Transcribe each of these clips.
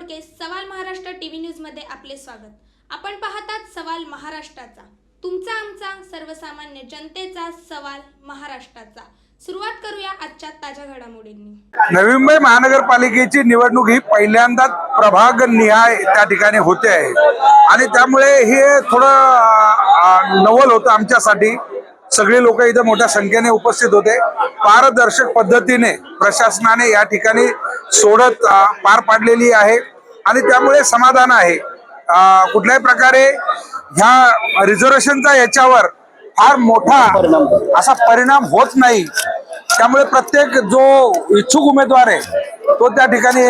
बोडके सवाल Maharashtra TV news मध्ये आपले स्वागत। आपण पाहतात सवाल महाराष्ट्राचा, तुमचा आमचा सर्वसामान्य जनतेचा सवाल महाराष्ट्राचा। सुरुवात करूया आजच्या ताज्या घडामोडींनी। नवी मुंबई महानगरपालिकेची निवडणूक ही पहिल्यांदाच प्रभाग निहाय त्या ठिकाणी होते आहे आणि त्यामुळे हे थोडं नवल होतं आमच्यासाठी। सगळे लोक इथे मोठ्या संख्येने उपस्थित होते। पारदर्शक पद्धतीने प्रशासनाने या ठिकाणी सोडत पार पाडलेली आहे आणि त्यामुळे समाधान आहे। कुठल्याही प्रकारे ह्या रिझर्वेशनचा याच्यावर फार मोठा असा परिणाम होत नाही। त्यामुळे प्रत्येक जो इच्छुक उमेदवार आहे तो त्या ठिकाणी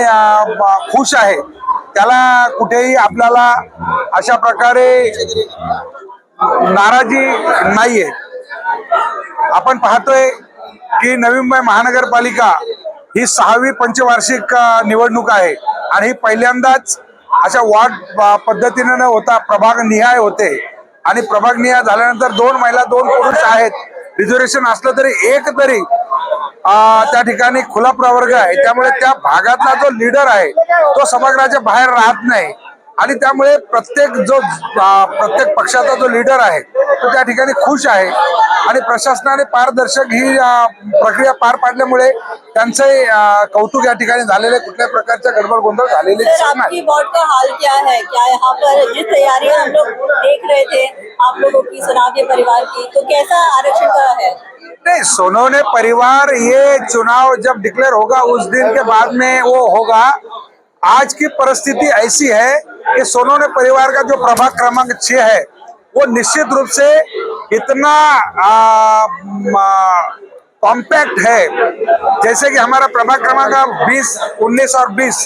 खुश आहे। त्याला कुठेही आपल्याला अशा प्रकारे नाराजी नाहीये। आपण पाहतोय की नवी मुंबई महानगरपालिका ही 6वी पंचवार्षिक निवडणूक आहे आणि ही पहिल्यांदाच अशा वॉर्ड पद्धतीने न होता प्रभाग निहाय होते आणि प्रभाग निहाय झाल्यानंतर 2 महिला 2 पुरुष आहेत। रिझर्वेशन असलं तरी एक तरी त्या ठिकाणी खुला प्रवर्ग आहे। त्यामुळे त्या भागातला जो लीडर आहे तो सभागृहाच्या बाहेर राहत नाही आणि त्यामुळे प्रत्येक पक्षाचा जो लीडर आहे तो त्या ठिकाणी खुश आहे आणि प्रशासनाने पारदर्शक ही प्रक्रिया पार पाडल्यामुळे त्यांचे कौतुक या ठिकाणी झालेले, कुठल्याही प्रकारच्या गडबड गोंधळ झालेले दिसत नाही। वोट का हाल क्या है? क्या यहाँ पर जिस तैयारियां हम लोग देख रहे थे आप लोगों की, सोनावने परिवार की, तो कैसा आरक्षण का है? नहीं, सोनवने परिवार ये चुनाव जब डिक्लेयर होगा उस दिन के बाद में वो होगा। आज की परिस्थिति ऐसी है कि सोनवने परिवार का जो प्रभाग क्रमांक 6 है वो निश्चित रूप से इतना कॉम्पैक्ट है, जैसे कि हमारा प्रभाग क्रमांक 20, 19 और 20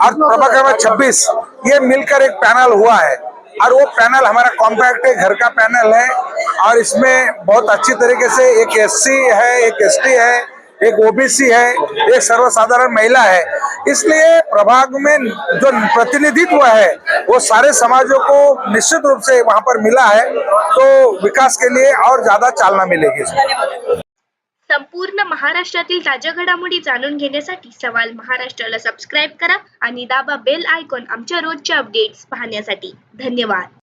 और प्रभाग क्रमांक 26 ये मिलकर एक पैनल हुआ है और वो पैनल हमारा कॉम्पैक्ट है, घर का पैनल है और इसमें बहुत अच्छी तरीके से एक एससी है, एक एसटी है, एक ओबीसी है, एक सर्वसाधारण महिला है। इसलिए प्रभाग में जो प्रतिनिधित्व है वो सारे समाजों को निश्चित रूप से वहां पर मिला है, तो विकास के लिए और ज्यादा चालना मिलेगी। संपूर्ण महाराष्ट्रातील ताज्या घडामोडी जाणून घेण्यासाठी सवाल महाराष्ट्राला सबस्क्राइब करा आणि दाबा बेल आयकॉन आमच्या रोजच्या अपडेट्स पाहण्यासाठी। धन्यवाद।